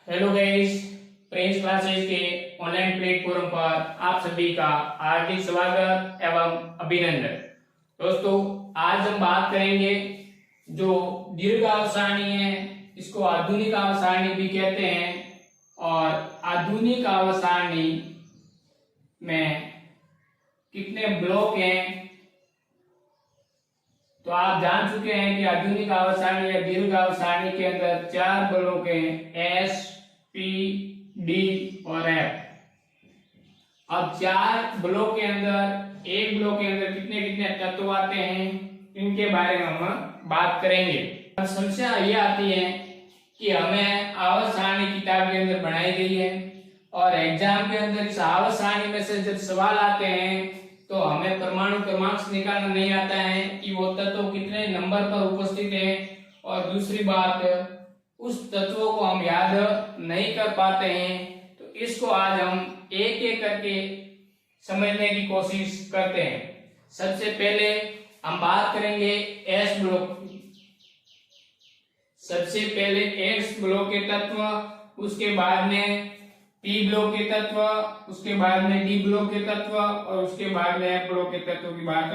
Hello guys, Prince classes के online platform पर आप सभी का हार्दिक स्वागत एवं अभिनंदन। दोस्तों, आज हम बात करेंगे जो दीर्घाव सारणी है, इसको आधुनिक आवर्त सारणी भी कहते हैं। और आधुनिक आवर्त सारणी में कितने ब्लॉक हैं, तो आप जान चुके हैं कि आधुनिक आवर्त सारणी या दीर्घावर्त सारणी के अंदर 4 ब्लॉक हैं, एस, पी, डी और एफ। अब 4 ब्लॉक के अंदर एक ब्लॉक के अंदर कितने कितने तत्व आते हैं, इनके बारे में हम बात करेंगे। समस्या ये आती है कि हमें आवर्त सारणी किताब के अंदर बनाई गई है और एग्जाम के अंदर इस आवर्त सारणी में से जब सवाल आते हैं तो हमें परमाणु क्रमांक निकालना नहीं आता है कि वो तत्व कितने नंबर पर उपस्थित है, और दूसरी बात उस तत्वों को हम याद नहीं कर पाते हैं। तो इसको आज हम एक एक करके समझने की कोशिश करते हैं। सबसे पहले हम बात करेंगे एस ब्लॉक की। सबसे पहले एस ब्लॉक के तत्व, उसके बाद में पी ब्लॉक के तत्व, उसके बाद में डी ब्लॉक के तत्व और उसके बाद में एफ ब्लॉक के तत्वों की बात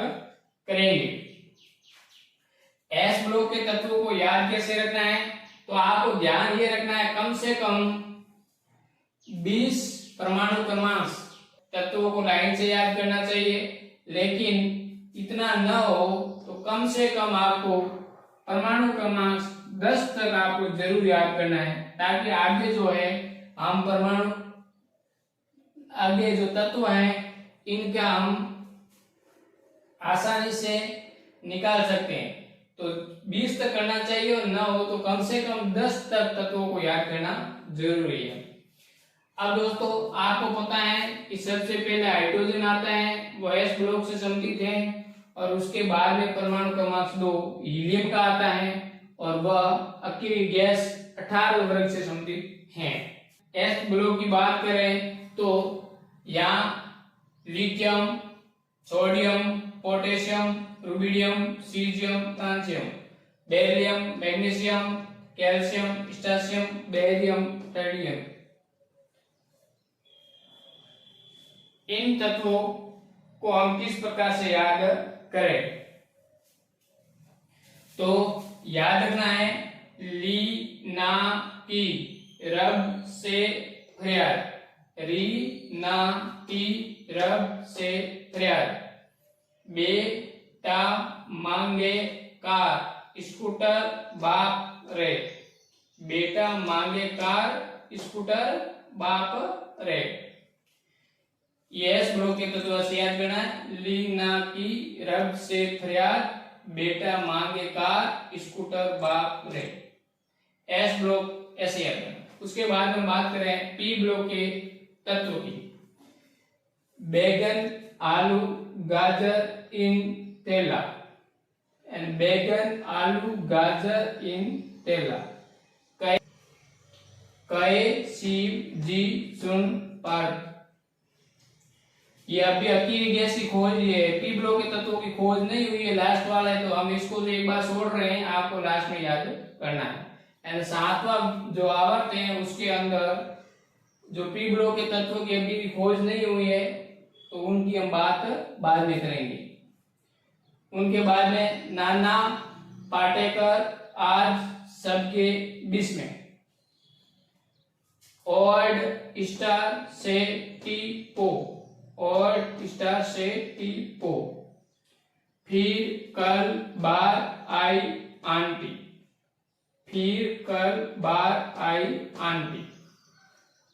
करेंगे। एस ब्लॉक के तत्वों को याद कैसे रखना है, तो आपको ध्यान ये रखना है कम से कम 20 परमाणु क्रमांक तत्वों को लाइन से याद करना चाहिए, लेकिन इतना न हो तो कम से कम आपको परमाणु क्रमांक 10 तक आपको जरूर याद करना है, ताकि आगे जो है हम परमाणु आगे जो तत्व हैं इनका हम आसानी से निकाल सकते हैं। तो 20 तक करना चाहिए और ना हो तो कम से कम 10 तक तत्वों को याद करना जरूरी है। अब दोस्तों, आपको पता है कि सबसे पहले हाइड्रोजन आता है, वो एस ब्लॉक से संबंधित है, और उसके बाद में परमाणु क्रमांक 2 हीलियम का आता है और वह अकेली गैस 18 वर्ग से संबंधित है। एस ब्लॉक की बात करें तो यहाँ lithium, sodium, potassium, rubidium, caesium, francium, beryllium, magnesium, calcium, potassium, barium, टर्डियम, इन तत्वों को हम किस प्रकार से याद करें, तो याद रखना है ली ना की रब से फरियाद, री ना की रब से फरियाद, बेटा मांगे कार स्कूटर बाप रे, बेटा मांगे कार स्कूटर बाप रे। यस ब्लॉक के तत्व से याद करना है ली ना की रब से फरियाद, बेटा मांगे कार स्कूटर बाप रे। एस ब्लॉक ऐसे याद करना। उसके बाद हम बात करें पी ब्लॉक के तत्वों की। बैगन, आलू, गाजर इन तेला, एंड बैगन, आलू, गाजर इन तेला, कई सीब जी सुन पर। ये अभी अकेली गैस की खोज है, पी ब्लॉक के तत्वों की खोज नहीं हुई है, लास्ट वाला है, तो हम इसको एक बार छोड़ रहे हैं, आपको लास्ट में याद करना है। एंड 7वां जो आवर्त है उसके अंदर जो पी ब्लॉक के तत्वों की अभी खोज नहीं हुई है, तो उनकी हम बात बाद में करेंगे। उनके बाद में नाना पाटेकर आज सबके बीच में, ओल्ड स्टार से टी पो, ओल्ड स्टार से टी पो, फिर कल बार आई आंटी, फिर कल बार आई आंटी।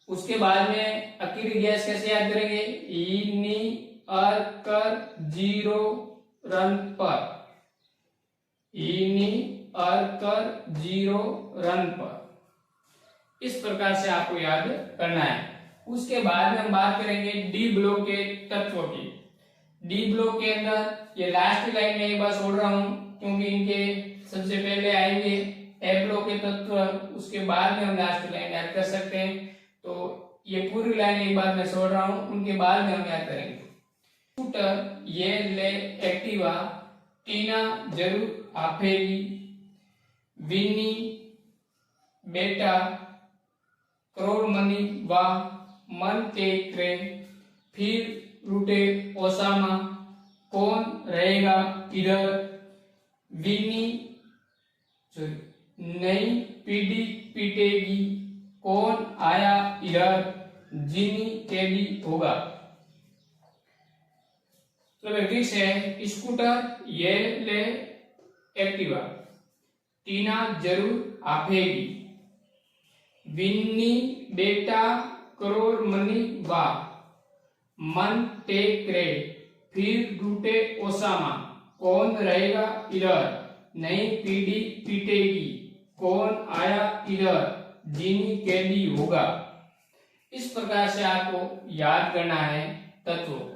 उसके बाद में अकेली गैस कैसे याद करेंगे, इनी अर कर जीरो रन पर, इनी अर कर जीरो रन पर। इस प्रकार से आपको याद करना है। उसके बाद में हम बात करेंगे डी ब्लॉक के तत्वों की। डी ब्लॉक के अंदर ये लास्ट लाइन में एक बार छोड़ रहा हूं, क्योंकि इनके सबसे पहले आएंगे एफ ब्लॉक के तत्व, उसके बाद में हम लास्ट लाइन याद कर सकते हैं। तो ये पूरी लाइन एक बार मैं छोड़ रहा हूं, उनके बाद में हम याद करेंगे। स्कूटर ये ले एक्टिवा, टीना जरूर आफेगी, विनी बेटा मनी वा मन ते क्रे फिर रूटे ओसामा कौन रहेगा इधर विनी नई पीढ़ी पीटेगी कौन आया इधर जिनी कैदी होगा। तो ठीक है, स्कूटर ये ले एक्टिवा टीना जरूर आफेगी विन्नी बेटा करोड़ मनी वा मन टेक रे फिर रूटे ओसामा कौन रहेगा इधर नई पीढ़ी पीटेगी कौन आया इधर जिनी कैदी होगा। इस प्रकार से आपको याद करना है तत्वों को।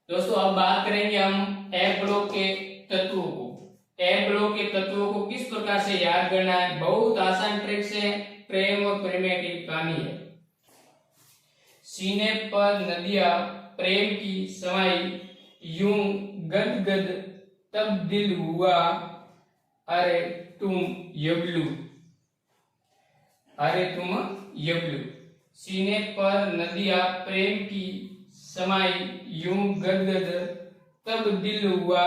दोस्तों अब बात करेंगे हम ए ब्लॉक के तत्वों को। ए ब्लॉक के तत्वों को किस प्रकार से याद करना है, बहुत आसान ट्रिक से प्रेम और प्रेम की कहानी है। सीने पर नदियां प्रेम की समाई यूं गदगद तब दिल हुआ अरे तुम यबलू, अरे तुम यबलू। सीने पर नदियां प्रेम की समाई यूं गदगद तब दिल हुआ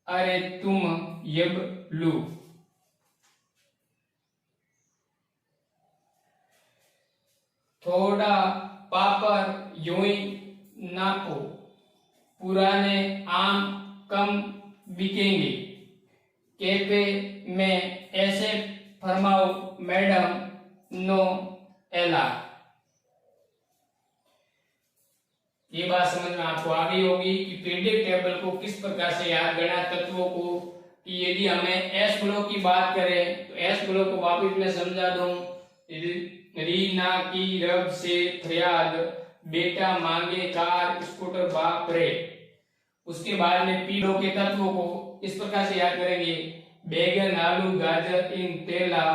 अरे तुम यबलू। थोड़ा पापर यूं ही नापो पुराने आम कम बिकेंगे कैफे में ऐसे फरमाओ मैडम नो एला। ये बात समझ में आपको आ गई होगी कि पीरियडिक टेबल को किस प्रकार से याद करना तत्वों को, कि यदि हमें एस ब्लॉक की बात करें तो एस ब्लॉक को वापिस मैं समझा दूं। रीना की रब से फरियाद बेटा मांगे कार स्कूटर बाप रे। उसके बाद में पी ब्लॉक के तत्वों को इस प्रकार से याद करेंगे बैगन आलू गाजर इन तेला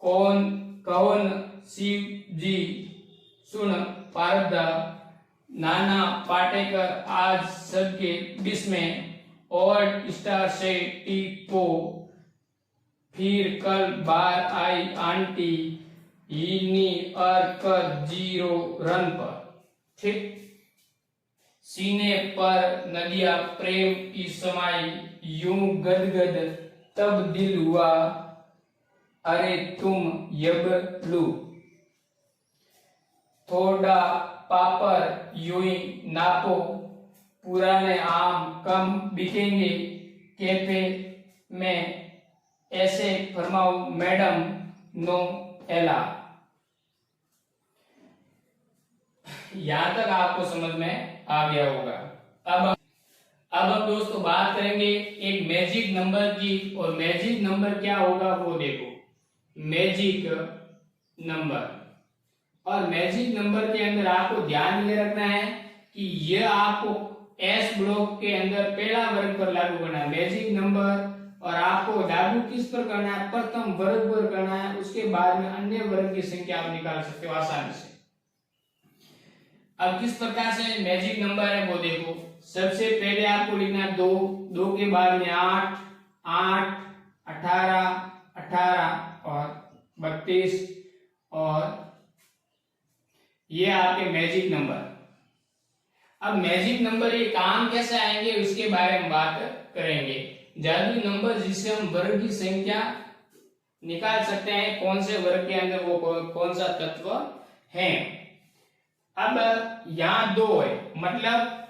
कौन कौन शिव जी सुन पारदा नाना पाटेकर आज सबके बीच में और स्टार से टी को फिर कल बार आई आंटी इनी कर 0 रन पर। ठीक, सीने पर नदियां प्रेम की समाई यूं गदगद तब दिल हुआ अरे तुम यबलू। थोड़ा पापर यूं ही नापो पुराने आम कम बिकेंगे कैफे में ऐसे फरमाओ मैडम नो एला। यहां तक आपको समझ में आ गया होगा। अब हम दोस्तों बात करेंगे एक मैजिक नंबर की, और मैजिक नंबर क्या होगा वो देखो। मैजिक नंबर, और मैजिक नंबर के अंदर आपको ध्यान ये रखना है कि यह आपको एस ब्लॉक के अंदर पहला वर्ग पर लागू करना है मैजिक नंबर, और आपको लागू किस पर करना है, प्रथम वर्ग पर करना है। उसके बाद में अन्य वर्ग की संख्या आप निकाल सकते हो आसानी से। अब किस प्रकार से मैजिक नंबर है वो देखो। सबसे पहले आपको लिखना है 2, 2 के बाद में 8, 8, 18, 18 और 32, और ये आपके मैजिक नंबर। अब मैजिक नंबर ये काम कैसे आएंगे उसके बारे में बात करेंगे। जादुई नंबर जिससे हम वर्ग की संख्या निकाल सकते हैं, कौन से वर्ग के अंदर वो कौन सा तत्व है। अब यहाँ 2 है, मतलब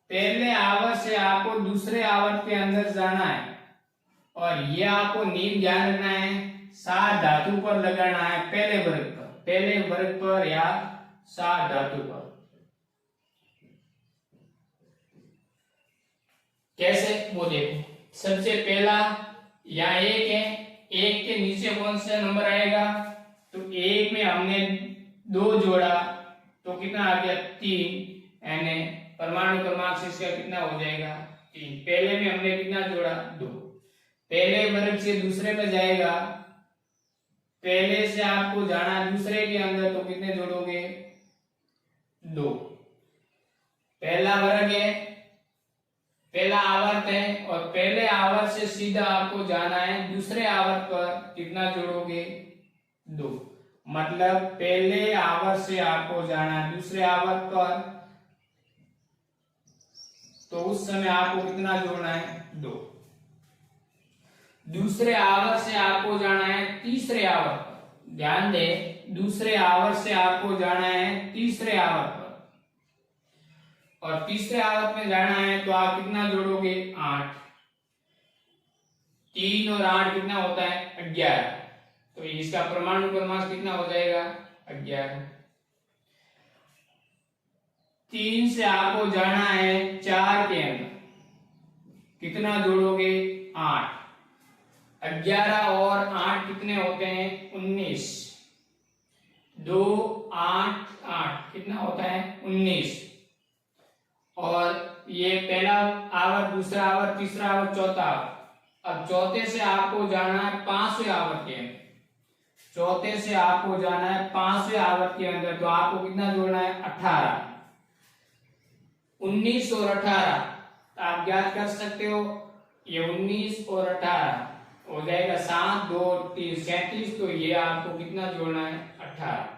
पहले आवर्त से आपको दूसरे आवर्त के अंदर जाना है, और ये आपको नींद ध्यान रखना है 7 धातु पर लगाना है पहले वर्ग पर या 7 धातु पर। कैसे वो देखो। सबसे पहला यहाँ 1 है, 1 के नीचे कौन सा नंबर आएगा, तो 1 में हमने 2 जोड़ा तो कितना आ गया 3, यानी परमाणु क्रमांक से इसका कितना हो जाएगा 3। पहले में हमने कितना जोड़ा 2, पहले वर्ग से दूसरे में जाएगा, पहले से आपको जाना दूसरे के अंदर तो कितने जोड़ोगे 2। पहला वर्ग है, पहला आवर्त है, और पहले आवर्त से सीधा आपको जाना है दूसरे आवर्त पर, कितना जोड़ोगे 2। मतलब पहले आवर्त से आपको जाना है दूसरे आवर्त पर, तो उस समय आपको कितना जोड़ना है 2। दूसरे आवर्त से आपको जाना है तीसरे आवर्त पर, ध्यान दे, दूसरे आवर्त से आपको जाना है तीसरे आवर्त पर, और तीसरे आवर्त में जाना है तो आप कितना जोड़ोगे 8। 3 और 8 कितना होता है 11, तो इसका परमाणु क्रमांक कितना हो जाएगा 11। 3 से आपको जाना है 4 के अंदर, कितना जोड़ोगे 8। 11 और 8 कितने होते हैं 19। 2 8 8 कितना होता है 19। और ये पहला आवर्त, दूसरा आवर्त, तीसरा आवर्त, चौथा आवर्त। अब चौथे से आपको जाना है 5वें आवर्त के अंदर, चौथे से आपको जाना है 5वें आवर्त के अंदर, तो आपको कितना जोड़ना है 18। 19 और 18 आप ज्ञात कर सकते हो, ये 19 और 18 हो जाएगा 7 2 3 37, तो ये आपको कितना जोड़ना है 18।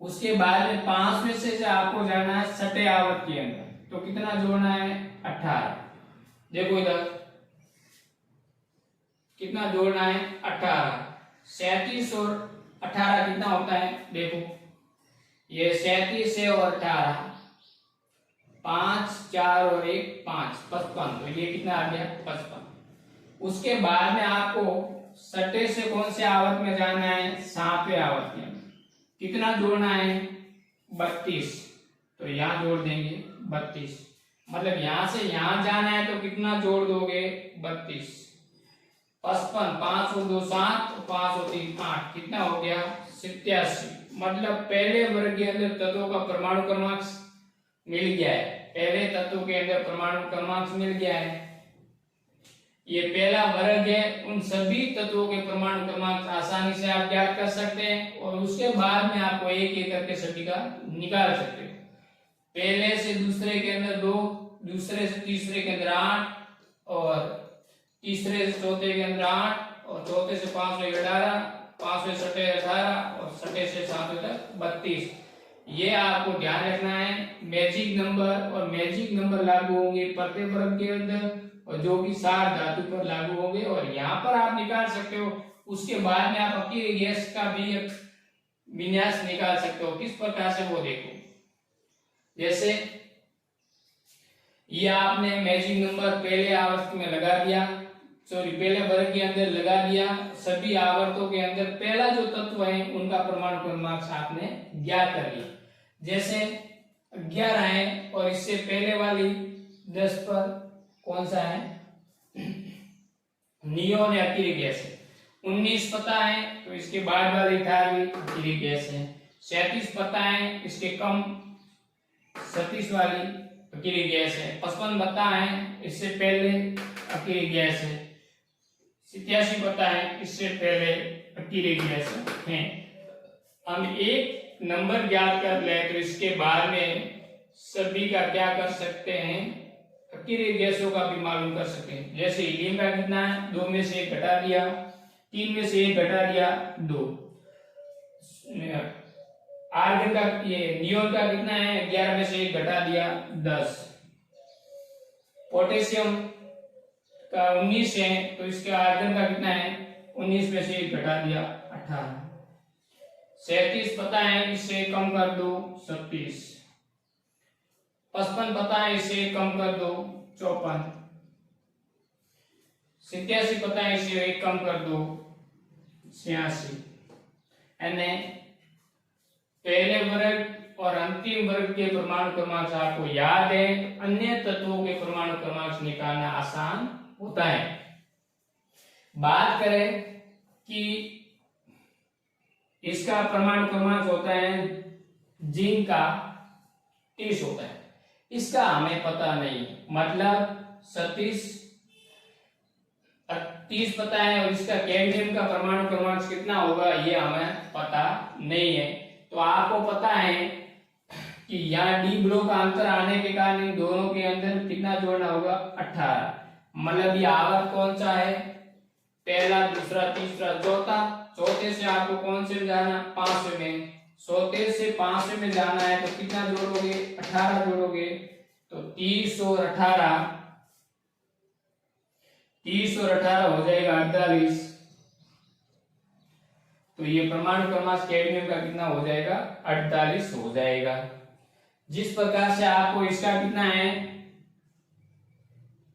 उसके बाद में 5वें से आपको जाना है 6वें आवर्त के अंदर, तो कितना जोड़ना है 18। देखो इधर कितना जोड़ना है 18। 37 और 18 कितना होता है, देखो ये 37 है और 18, 5 4 और 1 5 55, तो ये कितना आ गया 55। उसके बाद में आपको 6वें से कौन से आवर्त में जाना है 7वें आवर्त में, कितना जोड़ना है 32, तो यहां जोड़ देंगे 32। मतलब यहां से यहां जाना है तो कितना जोड़ दोगे 32। 55, 5 और 2 7, 5 और 3 8, कितना हो गया 87। मतलब पहले वर्ग के अंदर तत्वों का परमाणु क्रमांक मिल गया है, पहले तत्व के अंदर परमाणु क्रमांक मिल गया है। ये पहला वर्ग है, उन सभी तत्वों के परमाणु क्रमांक आसानी से आप ज्ञात कर सकते हैं, और उसके बाद में आपको एक एक करके सभी का निकाल सकते हो। पहले से दूसरे के अंदर 2, दूसरे से तीसरे के अंदर 8, और तीसरे से चौथे के अंदर 8, और चौथे से 5वें 11, 5वें 6वें 18, और 6वें से 7वें तक 32। ये आपको ध्यान रखना है। मैजिक नंबर और मैजिक नंबर लागू होंगे प्रत्येक वर्ग के अंदर, और जो कि सार धातु पर लागू होंगे, और यहाँ पर आप निकाल सकते हो। उसके बाद में आप अकेले गैस का भी एक विन्यास निकाल सकते हो, किस प्रकार से वो देखो। जैसे ये आपने मैजिक नंबर पहले आवर्त में लगा दिया, सॉरी पहले वर्ग के अंदर लगा दिया, सभी आवर्तों के अंदर पहला जो तत्व है उनका परमाणु क्रमांक आपने ज्ञात कर लिया। जैसे 11 है, और इससे पहले वाली 10 पर कौन सा है नियोन या अकेली गैस है। 19 पता है, तो इसके बाद वाली 18वीं अकेली गैस है। 37 पता है, इसके कम 37 वाली अकेली गैस है। 55 पता है, इससे पहले अकेली गैस है। 87 पता है, इससे पहले अकेली गैस है। हम एक नंबर ज्ञात कर ले तो इसके बाद में सभी का क्या कर सकते हैं, अकेली गैसों का भी मालूम कर सकते हैं। जैसे हीलियम का कितना है, 2 में से 1 घटा दिया, 3 में से 1 घटा दिया 2। आर्गन का, ये नियोन का कितना है, 11 में से 1 घटा दिया 10। पोटेशियम का 19 है, तो इसका आर्गन का कितना है, 19 में से 1 घटा दिया 18। 37 पता है, इससे कम कर दो 36। 55 पता है, इससे कम कर दो 54। 87 पता है, इससे 1 कम कर दो 86। यानी पहले वर्ग और अंतिम वर्ग के परमाणु क्रमांक आपको याद है, अन्य तत्वों के परमाणु क्रमांक निकालना आसान होता है। बात करें कि इसका परमाणु क्रमांक होता है जिंक का 30 होता है, इसका हमें पता नहीं, मतलब 30 पता है, और इसका कैडमियम का परमाणु क्रमांक कितना होगा ये हमें पता नहीं है। तो आपको पता है कि यहाँ डी ब्लॉक का अंतर आने के कारण इन दोनों के अंदर कितना जोड़ना होगा 18। मतलब ये आवर्त कौन सा है, पहला, दूसरा, तीसरा, चौथा। चौथे से आपको कौन से में जाना, पांचवे में। चौथे से पांचवे में जाना है तो कितना जोड़ोगे, 18 जोड़ोगे। तो 30 और 18, 30 और 18 हो जाएगा 48। तो ये परमाणु क्रमांक कैडमियम का कितना हो जाएगा, 48 हो जाएगा। जिस प्रकार से आपको इसका कितना है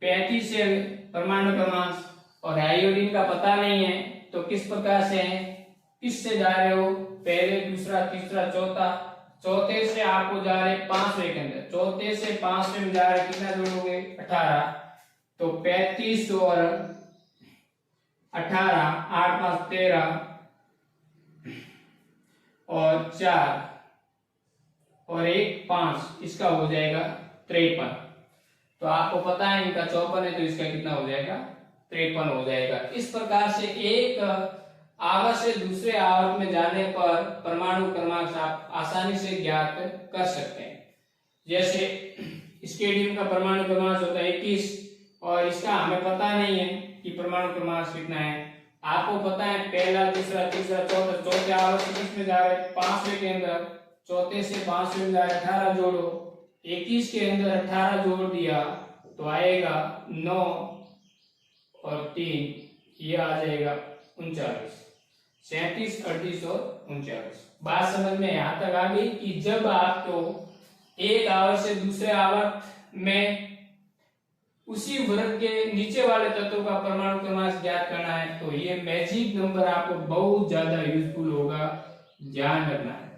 35 है परमाणु क्रमांक, और आयोडीन का पता नहीं है, तो किस प्रकार से है, किससे जा रहे हो, पहले, दूसरा, तीसरा, चौथा। चौथे से आपको जा रहे पांचवे के अंदर, चौथे से पांचवे में जा रहे, कितना जोड़ोगे, 18। तो 35 और 18, 8 5 13 और 4 और 1 5, इसका हो जाएगा 53। तो आपको पता है इनका 54 है, तो इसका कितना हो जाएगा, 53 हो जाएगा। इस प्रकार से एक आवर्त से दूसरे आवर्त में जाने पर परमाणु क्रमांक आप आसानी से ज्ञात कर सकते हैं। जैसे स्केडियम का परमाणु क्रमांक होता है 21, और इसका हमें पता नहीं है कि परमाणु क्रमांक कितना है। आपको पता है पहला, दूसरा, तीसरा, चौथा, चौथे आवर्त से किसमें जा रहे, पांचवे के अंदर। चौथे से पांचवे में जा रहे, 18 जोड़ो, 21 के अंदर 18 जोड़ दिया तो आएगा 9 और 3, ये आ जाएगा 39। 37, 38 और 39। बात समझ में यहां तक आ गई कि जब आपको एक आवर्त से दूसरे आवर्त में उसी वर्ग के नीचे वाले तत्वों का परमाणु क्रमांक ज्ञात करना है, तो ये मैजिक नंबर आपको बहुत ज्यादा यूजफुल होगा, ध्यान रखना है।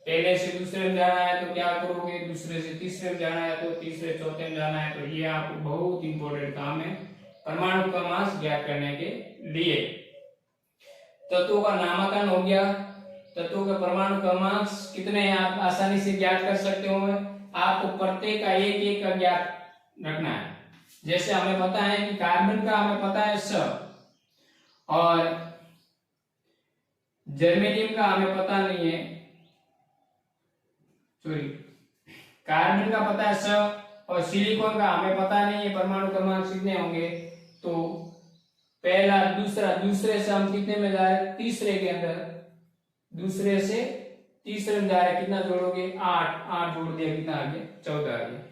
पहले से दूसरे में जाना है तो क्या करोगे, दूसरे से तीसरे में जाना है तो तीसरे, चौथे में जाना है, तो ये आपको बहुत इंपॉर्टेंट काम है परमाणु क्रमांक ज्ञात करने के लिए। तत्वों का नामकरण हो गया, तत्वों के परमाणु क्रमांक कितने हैं आप आसानी से ज्ञात कर सकते हो। आपको प्रत्येक का एक एक का ज्ञात रखना है। जैसे हमें पता है कि कार्बन का हमें पता है 100, और जर्मेनियम का हमें पता नहीं है, सॉरी, कार्बन का पता है 100 और सिलिकॉन का हमें पता नहीं है परमाणु क्रमांक कितने होंगे। तो पहला, दूसरा, दूसरे से हम कितने में जा रहे, तीसरे के अंदर, दूसरे से तीसरे में जा रहे, कितना जोड़ोगे, 8, 8 जोड़ दिया, कितना आ गया, 14 आ गया।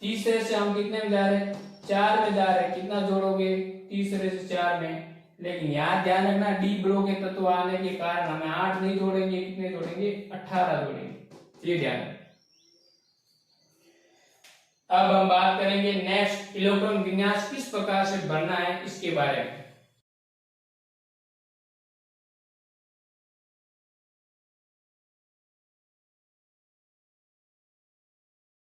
तीसरे से हम कितने में जा रहे, 4 में जा रहे, कितना जोड़ोगे, तीसरे से 4 में। लेकिन यार ध्यान रखना, डी ब्लॉक के तत्व आने के कारण हमें 8 नहीं जोड़ेंगे, कितने जोड़ेंगे, 18 जोड़ेंगे, ये ध्यान। अब हम बात करेंगे नेक्स्ट इलेक्ट्रॉन विन्यास किस प्रकार से बनना है इसके बारे में।